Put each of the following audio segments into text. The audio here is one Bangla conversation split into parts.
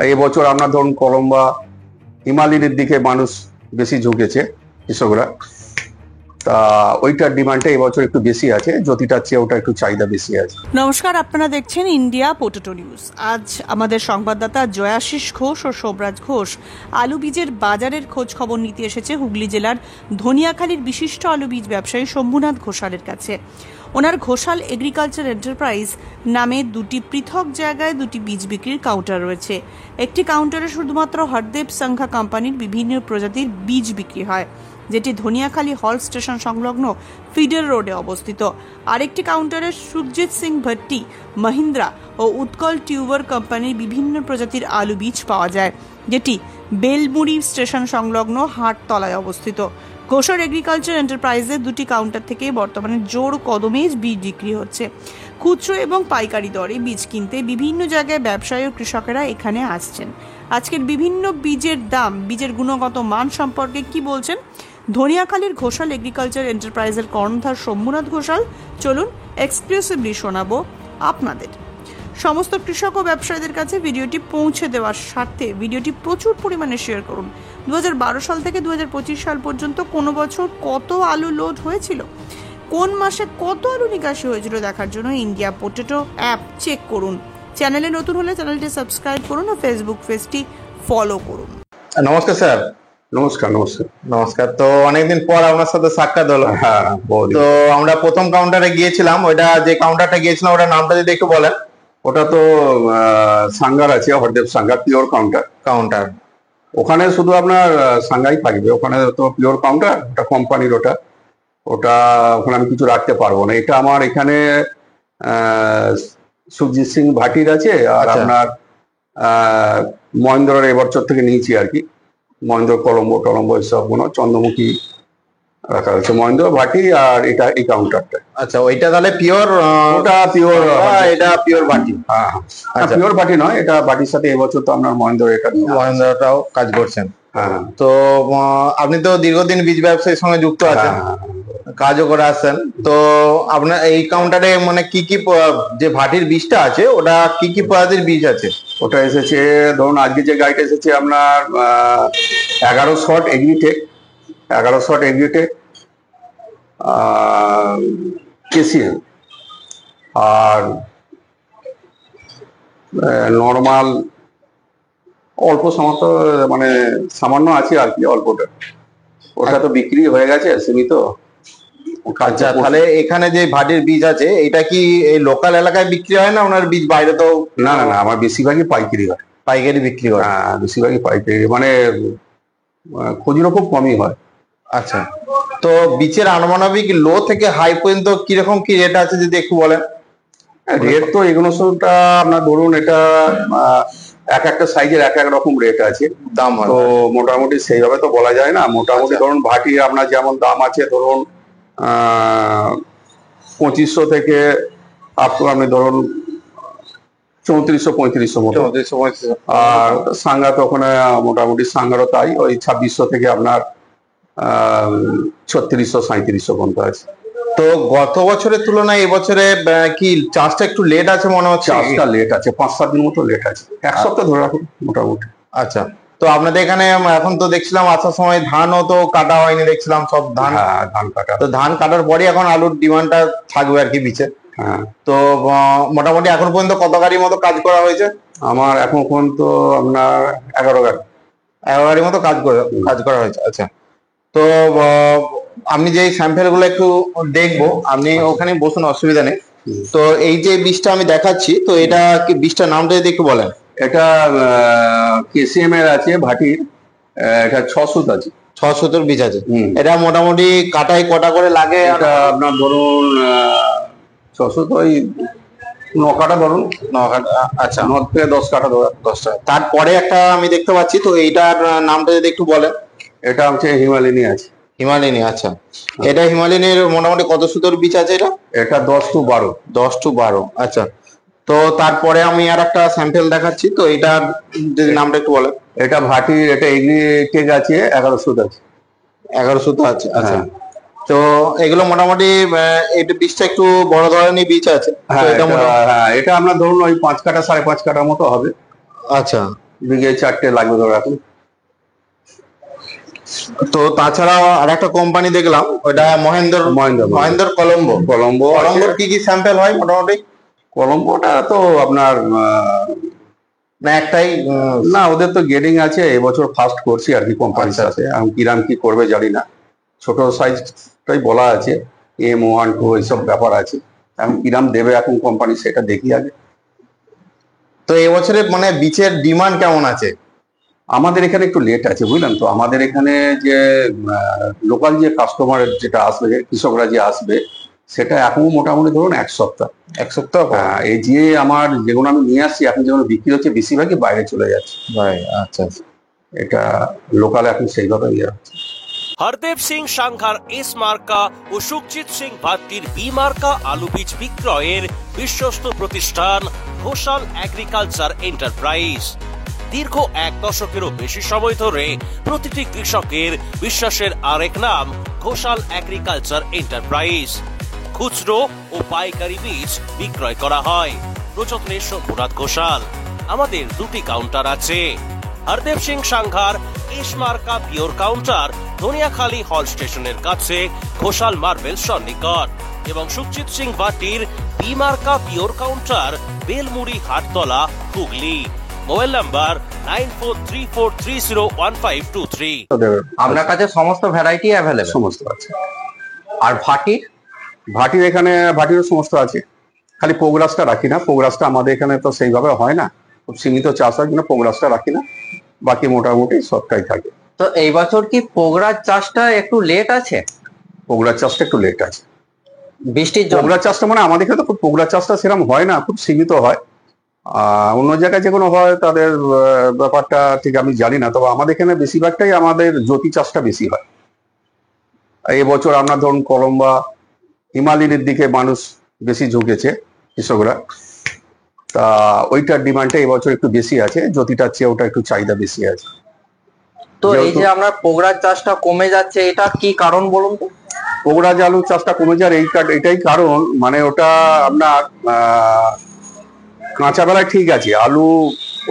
এবছর আপনার ধরুন কলম্বা হিমালয়ের দিকে মানুষ বেশি ঝুঁকেছে কৃষকরা, তা ওইটার ডিমান্ডটা এবছর একটু বেশি আছে, জ্যোতিটার চেয়ে ওটা একটু চাহিদা বেশি আছে। নমস্কার, আপনারা দেখছেন ইন্ডিয়া পোটেটো নিউজ। আজ আমাদের সংবাদদাতা জয়াশিস ঘোষ ও সোমরাজ ঘোষ আলু বীজের বাজারের খোঁজ খবর নিতে এসেছে হুগলি জেলার ধনিয়াখালীর বিশিষ্ট আলু বীজ ব্যবসায়ী শম্ভুনাথ ঘোষালের কাছে। ওনার ঘোষাল এগ্রিকালচার এন্টারপ্রাইজ নামে দুটি পৃথক জায়গায় দুটি বীজ বিক্রির কাউন্টার রয়েছে। একটি কাউন্টারে শুধুমাত্র হরদেব সংঘা কোম্পানির বিভিন্ন প্রজাতির বীজ বিক্রি হয়, যেটি ধনিয়াখালী হল স্টেশন সংলগ্ন ফিডার রোডে অবস্থিত। আরেকটি কাউন্টারে সুরজিৎ সিং ভট্টি, মহিন্দ্রা ও উৎকল টিউবার কোম্পানির বিভিন্ন প্রজাতির আলু বীজ পাওয়া যায়, যেটি বেলমুড়ি স্টেশন সংলগ্ন হাটতলায় অবস্থিত। ঘোষাল এগ্রিকালচার এন্টারপ্রাইজের দুটি কাউন্টার থেকে বর্তমানে জোর কদমে বীজ বিক্রি হচ্ছে। খুচরো এবং পাইকারি দরে বীজ কিনতে বিভিন্ন জায়গায় ব্যবসায়ী ও কৃষকেরা এখানে আসছেন। আজকের বিভিন্ন বীজের দাম, বীজের গুণগত মান সম্পর্কে কি বলছেন ধনিয়াখালীর ঘোষাল এগ্রিকালচার এন্টারপ্রাইজের কর্ণধার শম্ভুনাথ ঘোষাল, চলুন এক্সক্লুসিভলি শোনাবো আপনাদের। সমস্ত কৃষক ও ব্যবসায়ীদের কাছে ভিডিওটি পৌঁছে দেওয়ার স্বার্থে ভিডিওটি প্রচুর পরিমাণে শেয়ার করুন। 2012 সাল থেকে 2025 সাল পর্যন্ত কোনো বছর কত আলু লোড হয়েছিল, কোন মাসে কত আলু নিকাশি হয়েছিল দেখার জন্য ইন্ডিয়া পোটেটো অ্যাপ চেক করুন। চ্যানেলে নতুন হলে চ্যানেলটি সাবস্ক্রাইব করুন ও ফেসবুক পেজটি ফলো করুন। নমস্কার স্যার। নমস্কার। নমস্কার। নমস্কার। তো অনেকদিন পর আপনার সাথে সাক্ষাৎ হলো। হ্যাঁ, তো আমরা প্রথম কাউন্টারে গিয়েছিলাম, ওইটা যে কাউন্টারটা গিয়েছিলাম ওটার নামটা যদি একটু বলেন। ওটা তো সাঙ্গার আছে, হরদেব সাঙ্গা পিওর কাউন্টার। ওখানে শুধু আপনার সাঙ্গাই থাকবে, ওখানে তো পিওর কাউন্টার, ওটা কোম্পানির, ওটা ওখানে আমি কিছু রাখতে পারবো না। এটা আমার এখানে সুরজিৎ সিং ভাটির আছে, আর আপনার মহেন্দ্রের এবছর থেকে নিয়েছি আর কি, মহেন্দ্র কলম্বো এসব কোনো চন্দ্রমুখী রাখা হয়েছে, মহেন্দ্র ভাটি আর এটা এই কাউন্টারটা। আচ্ছা, ওইটা তাহলে পিওর, ওটা পিওর, এটা পিওর বাটি। হ্যাঁ, পিওর বাটি নয়, এটা বাটির সাথে এবছর তো আপনার মহেন্দ্রটাও কাজ করছেন। হ্যাঁ। তো আপনি তো দীর্ঘদিন বীজ ব্যবসায়ীর সঙ্গে যুক্ত আছেন, কাজও করে আসছেন। তো আপনার এই কাউন্টারে মানে কি কি যে ভাটির বীজটা আছে, ওটা কি কি প্রজাতির বীজ আছে? ওটা এসেছে ধরুন আজকে যে গাড়িটা এসেছে আপনার 11 shot agritech, 11 shot agritech KCM, আর নর্মাল অল্প মানে সামান্য আছে আর কি, অল্পটা। ওটা তো বিক্রি হয়ে গেছে সীমিত। আচ্ছা, তাহলে এখানে যে ভাটির বীজ আছে এটা কি এই লোকাল এলাকায় বিক্রি হয় না, ওনার বীজ বাইরে? তো না না না, আমার বেশিরভাগই পাইকারি হয়। পাইকারি বিক্রি হয়? হ্যাঁ, বেশিরভাগই পাইকারি, মানে খুচরো খুব কমই হয়। আচ্ছা, তো বীজের আনুমানিক লো থেকে হাই পর্যন্ত কিরকম কি রেট আছে যদি একটু বলেন। রেট তো এগুলো সবটা আপনার ধরুন, এটা এক একটা সাইজের এক এক রকম রেট আছে, দাম। তো মোটামুটি সেইভাবে তো বলা যায় না। মোটামুটি ধরুন ভাটি আপনার যেমন দাম আছে ধরুন 2500 থেকে আপ টু আপনি ধরুন 3400-3500 মতো। আর সাঙ্গা তো ওখানে মোটামুটি সাঙ্গারও তাই, ওই 2600 থেকে আপনার 3600-3700 পর্যন্ত আছে। তো গত বছরের তুলনায় এবছরে কি চাষটা একটু লেট আছে মনে হচ্ছে? চাষটা লেট আছে, 5-7 দিন মতো লেট আছে, এক সপ্তাহ ধরে রাখুন মোটামুটি। আচ্ছা, তো আপনাদের এখানে এখন তো দেখছিলাম আসার সময় ধানও তো কাটা হয়নি, দেখছিলাম সব ধান। হ্যাঁ, ধান কাটা। তো ধান কাটার পরে এখন আলুর ডিমান্ডটা থাকবে আর কি বীজে। হ্যাঁ, তো মোটামুটি এখন পর্যন্ত কত গাড়ির মতো কাজ করা হয়েছে? আমার এখন পর্যন্ত আপনার 11 গাড়ির মতো কাজ করা হয়েছে। আচ্ছা, তো আমি যে স্যাম্পেল গুলো একটু দেখবো, আপনি ওখানে বসুন, অসুবিধা নেই। তো এই যে বীজটা আমি দেখাচ্ছি, তো এটা কি বীজটার নামটা যদি একটু বলেন। এটা কেসিএম এর আছে ভাটির, এটা 600 আছে, 600 বীজ আছে। এটা মোটামুটি কাটাই কটা করে লাগে? এটা আপনার ধরুন 600 তো ওই 9 কাটা ধরুন, 9 কাটা। আচ্ছা, 9 থেকে 10 কাটা ধরুন, 10টা। তারপরে একটা আমি দেখতে পাচ্ছি, তো এইটার নামটা যদি একটু বলেন। এটা হচ্ছে হিমালয়নি আছে। হিমালয়নি, আচ্ছা। এটা হিমালয়নির মোটামুটি কত সুতোর বীজ আছে এটা? এটা 10 to 12। 10 to 12, আচ্ছা। তো তারপরে আমি আর একটা স্যাম্পেল দেখাচ্ছি, তো এটার যদি নামটা একটু বলেন। এটা ভাটির, এটা এগ্রিটেক আছে, 1100 আছে। 1100 আছে, আচ্ছা। তো এগুলো মোটামুটি এটা বীজটা একটু বড় ধরনের বীজ আছে। হ্যাঁ, এটা আপনার ধরুন ওই 5 কাটা 5.5 কাটার মতো হবে। আচ্ছা, বিঘে 4টে লাগবে ধরে রাখুন। তো তাছাড়াও আর একটা কোম্পানি দেখলাম, ওটা মহেন্দ্র কলম্বোর কি কি স্যাম্পেল হয় মোটামুটি? কলম্বোটা তো আপনার না একটাই না, ওদের তো গেডিং আছে, এবছর ফার্স্ট করছি আর কি কোম্পানির সাথে। আমি কিরাম কি করবে জানি না, ছোট সাইজটাই বলা আছে, M1 2 এইসব ব্যাপার আছে। এখন কিরাম দেবে এখন কোম্পানি সেটা দেখি আগে। তো এবছরে মানে বীজের ডিমান্ড কেমন আছে? আমাদের এখানে একটু লেট আছে বুঝলেন তো। আমাদের এখানে যে লোকাল যে কাস্টমার যেটা আসবে, কৃষকরা যে আসবে, সেটা এখনো মোটামুটি ধরুন 1 সপ্তাহ। 1 সপ্তাহ এই যে আমার যেগুলো আমি নিয়ে আসছি এখন যেগুলো বিক্রি হচ্ছে বেশিরভাগই বাইরে চলে যাচ্ছে। আচ্ছা, এটা লোকালে এখন সেইভাবে ইয়ে হচ্ছে। হরদেব সিং সাংঘার এস মার্কা ও সুখজিৎ সিং ভাট্টির বি মার্কা আলু বীজ বিক্রয়ের বিশ্বস্ত প্রতিষ্ঠান ঘোষাল এগ্রিকালচার এন্টারপ্রাইজ। দীর্ঘ 1 দশকেরও বেশি সময় ধরে প্রতিটি কৃষকের বিশ্বাসের আরেক নাম ঘোষাল এগ্রিকালচার এন্টারপ্রাইজ। খুচরো ও পাইকারি বীজ বিক্রয় করা হয়। প্রযত্নে শম্ভুনাথ ঘোষাল। আমাদের 2টি কাউন্টার আছে। হরদেব সিং সাংঘার এস মার্কা পিওর কাউন্টার ধনিয়াখালী হল স্টেশনের কাছে ঘোষাল মার্বেল সন্নিকট, এবং সুখজিৎ সিং ভাটির বি মার্কা pure counter Belmuri Hattala Hooghly. Mobile number 9434301523। আপনার কাছে সমস্ত ভ্যারাইটি অ্যাভেলেবল? সমস্ত আছে। আর ভাটির এখানে ভাটিরও সমস্ত আছে, খালি পোগরাসটা রাখি না। পোগরাসটা আমাদের এখানে তো সেইভাবে হয় না, খুব সীমিত চাষ হয়, কিন্তু পোগরাসটা রাখি না, বাকি মোটামুটি সবটাই থাকে। তো এই বছর কি পোগরাজ চাষটা একটু লেট আছে? পোগরাজ চাষটা একটু লেট আছে বৃষ্টির জন্য। পোগরাজ চাষটা মানে আমাদের এখানে তো পোগরাজ চাষটা সেরকম হয় না, খুব সীমিত হয়। অন্য জায়গায় যেগুলো হয় তাদের ব্যাপারটা ঠিক আমি জানি না, তবে আমাদের এখানে বেশিরভাগটাই আমাদের জ্যোতি চাষটা বেশি হয়। এবছর আপনার ধরুন কলম্বা হিমালয়ের দিকে মানুষ বেশি ঝুঁকেছে কৃষকরা, তা ওইটার ডিমান্ডটা এবছর একটু বেশি আছে, জ্যোতিটার চেয়ে ওটা একটু চাহিদা বেশি আছে। তো এই যে আমরা পোগরাজ চাষটা কমে যাচ্ছে, এটা কি কারণ বলুন তো? পোগরাজ আলু চাষটা কমে যাওয়ার এটাই কারণ, মানে ওটা আপনার কাঁচা বেলায় ঠিক আছে, আলু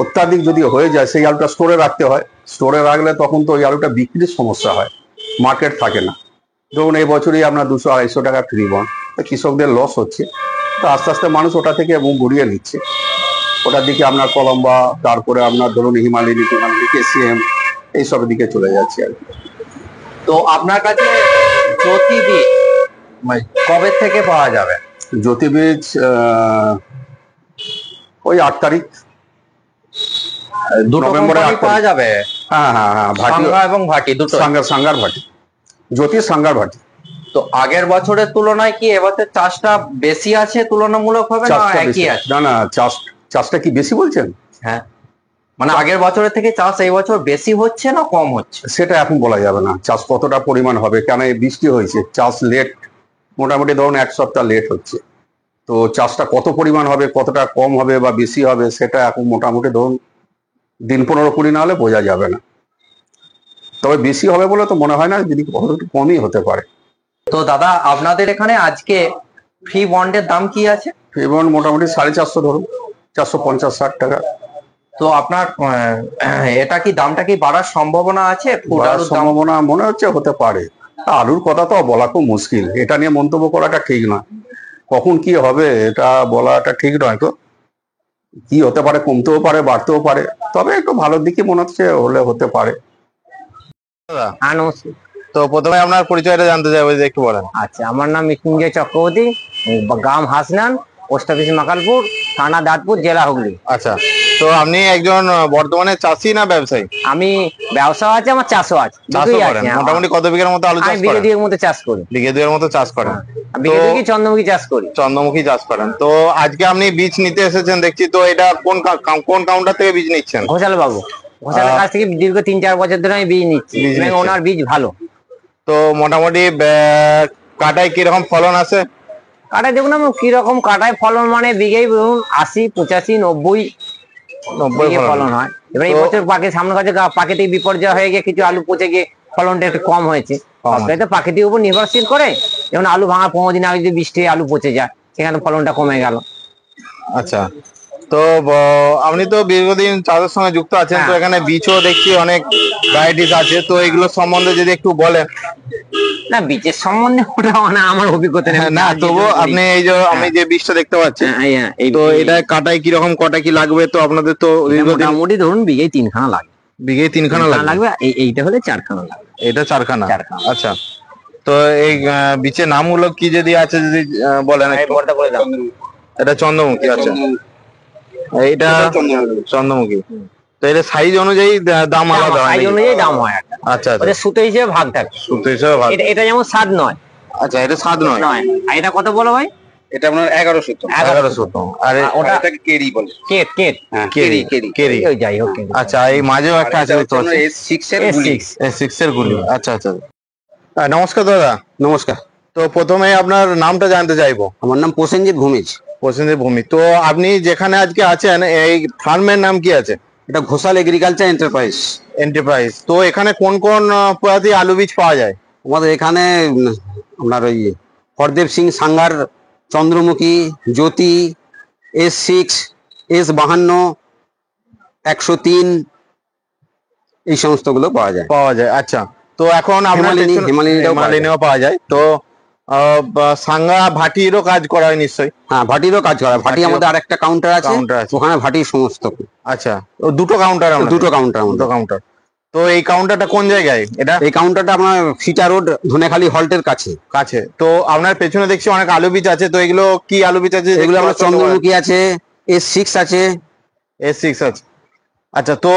অত্যাধিক যদি হয়ে যায় সেই আলুটা স্টোরে রাখতে হয়। স্টোরে রাখলে তখন তো ওই আলুটা বিক্রির সমস্যা হয়, মার্কেট থাকে না। ধরুন এই বছরই আপনার 200-250 টাকা ফ্রি বন্ড, কৃষকদের লস হচ্ছে। তো আস্তে আস্তে মানুষ ওটা থেকে মুখ ঘুরিয়ে নিচ্ছে, ওটার দিকে আপনার কলম্বা, তারপরে আপনার ধরুন হিমালয় KCM এইসবের দিকে চলে যাচ্ছে আর কি। তো আপনার কাছে জ্যোতি বীজ কবে থেকে পাওয়া যাবে? জ্যোতি বীজ ওই 8 তারিখ নভেম্বরে পাওয়া যাবে। হ্যাঁ, সাংঘা এবং ভাটি দুটো? সাংঘার ভাটি, জ্যোতি সাংঘার ভাটি। তো আগের বছরের তুলনায় কি এবছর চাষটা বেশি আছে তুলনামূলক ভাবে, না একই আছে? না, চাষটা কি বেশি বলছেন? হ্যাঁ, মানে আগের বছরের থেকে চাষ এই বছর বেশি হচ্ছে না কম হচ্ছে? সেটা এখন বলা যাবে না, চাষ কতটা পরিমাণ হবে, কেন এই বৃষ্টি হয়েছে, চাষ লেট, মোটামুটি ধরুন 1 সপ্তাহ লেট হচ্ছে। তো চাষটা কত পরিমাণ হবে, কতটা কম হবে বা বেশি হবে, সেটা এখন মোটামুটি ধরুন দিন 15-20 না হলে বোঝা যাবে না। তবে বেশি হবে বলে তো মনে হয় না, যদি একটু কমই হতে পারে। তো দাদা আপনাদের এখানে আজকে ফ্রি বন্ডের দাম কি আছে? ফ্রি বন্ড মোটামুটি 450, ধরুন 450-60 টাকা। তো আপনার এটা কি দামটা কি বাড়ার সম্ভাবনা আছে? সম্ভাবনা মনে হচ্ছে হতে পারে। আলুর কথা তো বলা খুব মুশকিল, এটা নিয়ে মন্তব্য করাটা ঠিক নয়, কখন কি হবে এটা বলাটা ঠিক নয়। তো কি হতে পারে, কমতেও পারে, বাড়তেও পারে, তবে একটু ভালোর দিকে মনে হচ্ছে হলে হতে পারে। তো প্রথমে আপনার পরিচয়টা জানতে চাইবো, যে একটু বলেন। আচ্ছা, আমার নাম মৃত্যুঞ্জয় চক্রবর্তী, গ্রাম হাসনান, পোস্ট অফিস মাকালপুর, থানা দাঁতপুর, জেলা হুগলি। আচ্ছা, তো আপনি একজন বর্তমানে চাষি না ব্যবসায়ী? আমি ব্যবসা আছে, আমার চাষও আছে। মোটামুটি কত বিঘার মতো আলু চাষ করেন? বিঘে 2 মতো চাষ করি। বিঘে 2 মতো চাষ করেন? বিঘে 2 চন্দ্রমুখী চাষ করি। চন্দ্রমুখী চাষ করেন। তো আজকে আপনি বীজ নিতে এসেছেন দেখছি, তো এটা কোন কাউন্টার থেকে বীজ নিচ্ছেন? ঘোষাল বাবু, ঘোষালের কাছ থেকে দীর্ঘ 3-4 বছর ধরে আমি বীজ নিচ্ছি, ওনার বীজ ভালো। তো মোটামুটি কাটায় কিরকম ফলন আছে? কাটায় দেখুন কিরকম কাটায় ফলন, মানে বিঘেই 80, 85, 90 ফলন হয়। এবার এই বছর সামনে কাছে প্রাকৃতিক বিপর্যয় হয়ে গিয়ে কিছু আলু পচে গিয়ে ফলনটা একটু কম হয়েছে। তো প্রাকৃতিক উপর নির্ভরশীল করে, যেমন আলু ভাঙা 15 দিন আগে যদি বৃষ্টি আলু পচে যায়, সেখানে ফলনটা কমে গেল। আচ্ছা, তো আপনি তো দীর্ঘদিন চাষের সঙ্গে যুক্ত আছেন, তো হ্যাঁ। এখানে বীজও দেখছি অনেক ভ্যারাইটিস আছে, তো এগুলো সম্বন্ধে যদি একটু বলেন। না, বীজের সম্বন্ধে ওটা মানে আমার অভিজ্ঞতা নেই। না, তবুও আপনি এই যে আমি যে বীজটা দেখতে পাচ্ছি, তো এটা কাটায় কিরকম কটা কি লাগবে, তো আপনাদের তো দীর্ঘদিন মোটামুটি ধরুন বিঘায় 3খানা লাগবে। বিঘে 3খানা লাগবে। লাগবে, এইটা হলে 4খানা লাগবে। এটা 4খানা। 4খানা। আচ্ছা, তো এই বীজের নামগুলো কি যদি আছে যদি বলেন একটু। বড়টা করে দাও। এটা চন্দ্রমুখী। আচ্ছা, এইটা চন্দ্রমুখী। তো এটা সাইজ অনুযায়ী দাম আলাদা হয় সাইজ নাকি? অনুযায়ী দাম হয় একটা। আচ্ছা আচ্ছা, ওদের সুতো হিসেবে ভাগ থাকে। সুতো হিসেবে ভাগ। এটা যেমন 7 নয়। আচ্ছা, এটা 7 নয়। আর এটা কত বলো ভাই? এটা আপনার 1100। 1100। আর ওটা এটাকে কেরি বলে। কেট কেট। কেরি কেরি। ওই যাই হোক কেরি। আচ্ছা, এই মাঝেও একটা আছে দেখতে পাচ্ছি, S6 এর গুলি। S6 এর গুলি। আচ্ছা আচ্ছা। নমস্কার দাদা। নমস্কার, তো প্রথমে আপনার নামটা জানতে চাইবো। আমার নাম প্রসেনজিৎ ভূমিজ। প্রসেনজিৎ ভূমি। তো আপনি যেখানে আজকে আছেন এই ফার্মের নাম কি আছে? এটা ঘোষাল এগ্রিকালচার এন্টারপ্রাইজ। তো এখানে কোন কোন প্রজাতির আলু বীজ পাওয়া যায়? আমাদের এখানে আপনার ওই হরদেব সিং সাঙ্গার, চন্দ্রমুখী, জ্যোতি, S6, S52, 103 এই সমস্ত গুলো পাওয়া যায়। আচ্ছা, তো এখন আপনার হিমালয়ানিটাও পাওয়া যায়। হিমালয়ানিও পাওয়া যায়। তো সাঙ্গা ভাটিরও কাজ করা হয় নিশ্চয়ই। হ্যাঁ, ভাটিরও কাজ করা। ভাটি ভাটিরও- আমাদের আরেকটা কাউন্টার আছে, কাউন্টার আছে। ওখানে ভাটির সমস্ত। আচ্ছা, তো দুটো কাউন্টার। দুটো কাউন্টার আমাদের। দুটো কাউন্টার। তো এই কাউন্টারটা কোন জায়গায় এটা? এই কাউন্টারটা আপনার ফিটা রোড, ধনেখালি হল্টের কাছে। কাছে। তো আপনার পেছনে দেখছি অনেক আলু বীজ আছে, তো এগুলো কি আলু বীজ আছে? এগুলো আপনার চন্দ্রমুখী আছে, S6 আছে। S6 আছে। আচ্ছা, তো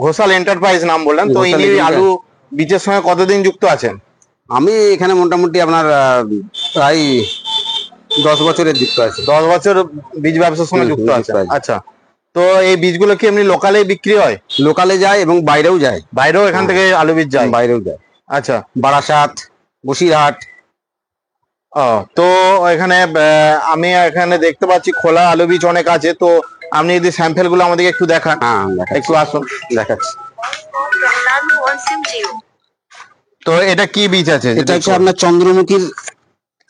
ঘোষাল এন্টারপ্রাইজ নাম বললেন, তো ঘোষাল ইনি এন্টারপ্রাইজ। আলু বীজের সঙ্গে কতদিন যুক্ত আছেন? আমি এখানে মোটামুটি আপনার প্রায় 10 বছরের যুক্ত আছি। 10 বছর বীজ ব্যবসার সঙ্গে যুক্ত যুক্ত আছে। আছি। আচ্ছা, তো এই বীজগুলো কি এমনি লোকালে বিক্রি হয়? লোকালে যায় এবং বাইরেও যায়। বাইরেও এখান থেকে আলু বীজ যায়? বাইরেও যায়, আচ্ছা। বারাসাত, বসিরহাট। ও, তো এখানে আমি এখানে দেখতে পাচ্ছি খোলা আলু বীজ অনেক আছে, তো আপনি যদি স্যাম্পেল গুলো আমাদেরকে একটু দেখান। হ্যাঁ, একটু আসুন, দেখাচ্ছি। তো এটা কি বীজ আছে? এটা হচ্ছে আপনার চন্দ্রমুখীর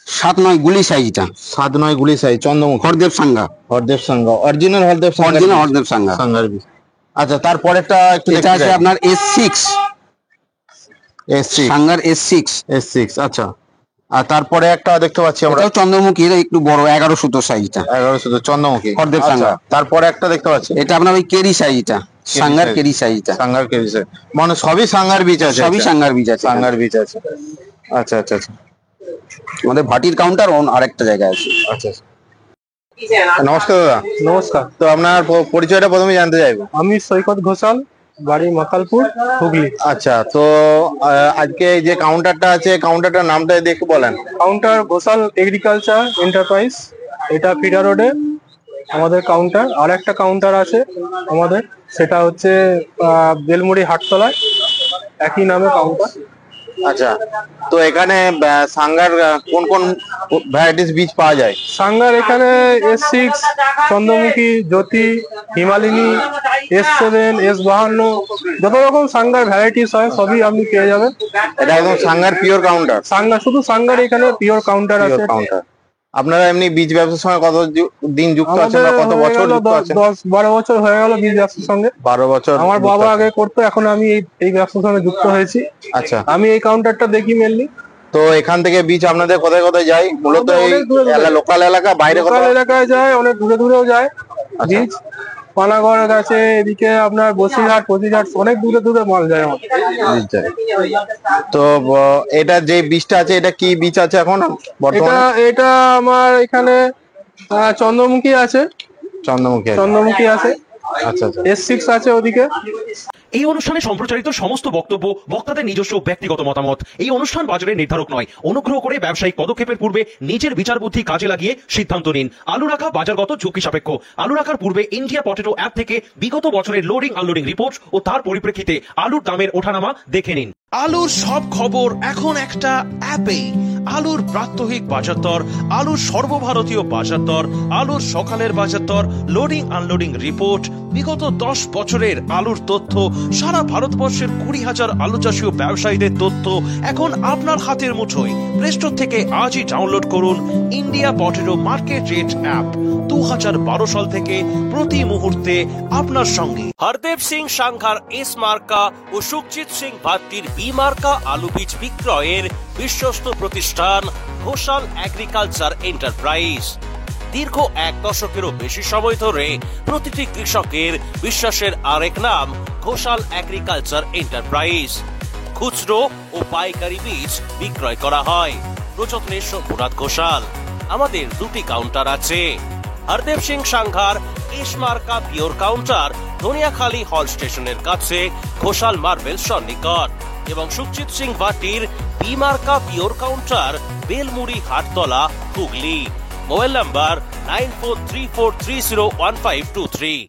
7-9 গুলি সাইজটা। 7-9 গুলি সাইজ চন্দ্রমুখী। হরদেব সাঙ্গা। হরদেব সাঙ্গা, অরিজিনাল হরদেব সাঙ্গা। অরিজিনাল হরদেব সাঙ্গা। সাঙ্গার বীজ। আচ্ছা, তারপরেরটা একটু এটা দেখতে আছে চাই। আপনার S6, S6। Sanger S6। S6। আচ্ছা, আর তারপরে একটা দেখতে পাচ্ছি আমরা, এটাও চন্দ্রমুখীর একটু বড় 11 সুতো সাইজটা। 1100 চন্দ্রমুখী। হরদেব আচ্ছা, সাঙ্গা। তারপরে একটা দেখতে পাচ্ছি এটা আপনার ওই কেরি সাইজটা, সাঙ্গার size। কেরি সাইজটা। Sanger KG. মানে সবই সাঙ্গার বীজ আছে? সবই সাঙ্গার বীজ আছে। সাঙ্গার বীজ আছে। আচ্ছা আচ্ছা আচ্ছা আমাদের ভাটির কাউন্টার আরেকটা জায়গায় আছে। আচ্ছা। নমস্কার দাদা। নমস্কার, তো আপনার পরিচয়টা প্রথমে জানতে চাইবো। আমি সৈকত ঘোষাল, বাড়ি মাকালপুর, হুগলি। আচ্ছা, তো আজকে এই যে কাউন্টারটা আছে, কাউন্টারটার নামটা যদি একটু বলেন। কাউন্টার ঘোষাল এগ্রিকালচার এন্টারপ্রাইজ, এটা ফিডা রোডে আমাদের কাউন্টার। আর একটা কাউন্টার আছে আমাদের, সেটা হচ্ছে বেলমুড়ি হাটতলায়, একই নামে কাউন্টার। আচ্ছা, তো এখানে সাঙ্গার কোন কোন ভ্যারাইটিস বীজ পাওয়া যায়? সাঙ্গার এখানে S6, চন্দ্রমুখী, জ্যোতি, হিমালিনী, S7, S52, যত রকম সাঙ্গার ভ্যারাইটিস হয় সবই আপনি পেয়ে যাবেন। এটা একদম সাঙ্গার পিওর কাউন্টার। সাঙ্গার, শুধু সাঙ্গার এখানে পিওর কাউন্টার আছে। কাউন্টার। আপনারা এমনি বীজ ব্যবসার সঙ্গে কত দিন যুক্ত আছেন আমাদের বা কত হয়ে বছর গেল যুক্ত আছেন? 10-12 বছর হয়ে গেল বীজ ব্যবসার সঙ্গে। 12 বছর। আমার যুক্ত বাবা আছেন। আগে করতো, এখন আমি এই ব্যবসার সঙ্গে যুক্ত হয়েছি। আচ্ছা, আমি এই কাউন্টারটা দেখি মেনলি। তো এখান থেকে বীজ আপনাদের কোথায় কোথায় যায়? মূলত এই অনেক দূরে দূরে। লোকাল এলাকা, বাইরে লোকাল কোথাও? এলাকায় যায়, অনেক দূরে দূরেও যায় বীজ। পানাগড় গেছে, এদিকে আপনার বসিরহাট, অনেক দূরে দূরে মাল যায় আমাদের। বীজ যায়। তো এটা যে বীজটা আছে, এটা কি বীজ আছে এখন বর্তমানে? এটা আমার এখানে চন্দ্রমুখী আছে। চন্দ্রমুখী আছে। চন্দ্রমুখী আছে, আচ্ছা আচ্ছা। S6 আছে ওদিকে। এই অনুষ্ঠানে সম্প্রচারিত সমস্ত বক্তব্য বক্তাদের নিজস্ব ব্যক্তিগত মতামত। এই অনুষ্ঠান বাজারের নির্ধারক নয়। অনুগ্রহ করে ব্যবসায়িক পদক্ষেপের পূর্বে নিজের বিচার বুদ্ধি কাজে লাগিয়ে সিদ্ধান্ত নিন। আলু রাখা বাজারগত ঝুঁকি সাপেক্ষ। আলু রাখার পূর্বে ইন্ডিয়া পটেটো অ্যাপ থেকে বিগত বছরের লোডিং আনলোডিং রিপোর্ট ও তার পরিপ্রেক্ষিতে আলুর দামের ওঠানামা দেখে নিন। আলুর সব খবর এখন একটা অ্যাপেই। আলুর প্রাত্যহিক বাজার দর, আলুর সর্বভারতীয় বাজার দর, আলুর সকালের বাজার দর, লোডিং আনলোডিং রিপোর্ট, বিগত 10 বছরের আলুর তথ্য, সারা ভারতবর্ষের 20,000 আলু চাষী ও ব্যবসায়ীদের তথ্য এখন আপনার হাতের মুঠোয়। প্লে স্টোর থেকে আজই ডাউনলোড করুন India potato market rate app. 2012 সাল থেকে প্রতি মুহূর্তে আপনার সঙ্গে। হরদেব সিং সাংঘার এস মার্কা ও সুখজিৎ সিং ভাত্তির বি মার্কা আলু বীজ বিক্রয়ের বিশ্বস্ত প্রতিষ্ঠান ঘোষাল এগ্রিকালচার এন্টারপ্রাইজ। দীর্ঘ 1 দশকেরও বেশি সময় ধরে প্রতিটি কৃষকের বিশ্বাসের আরেক নাম ঘোষাল এগ্রিকালচার এন্টারপ্রাইজ। খুচরো ও পাইকারি বীজ বিক্রয় করা হয়। প্রযত্নে শম্ভুনাথ ঘোষাল। আমাদের 2টি কাউন্টার আছে। হরদেব সিং সাংঘার এস মার্কা পিওর কাউন্টার ধনিয়াখালী হল স্টেশনের কাছে ঘোষাল মার্বেল সন্নিকট, এবং সুখজিৎ সিং ভাটির বি মার্কা pure counter Belmuri Hattala, Hooghly. Mobile number 9434301523।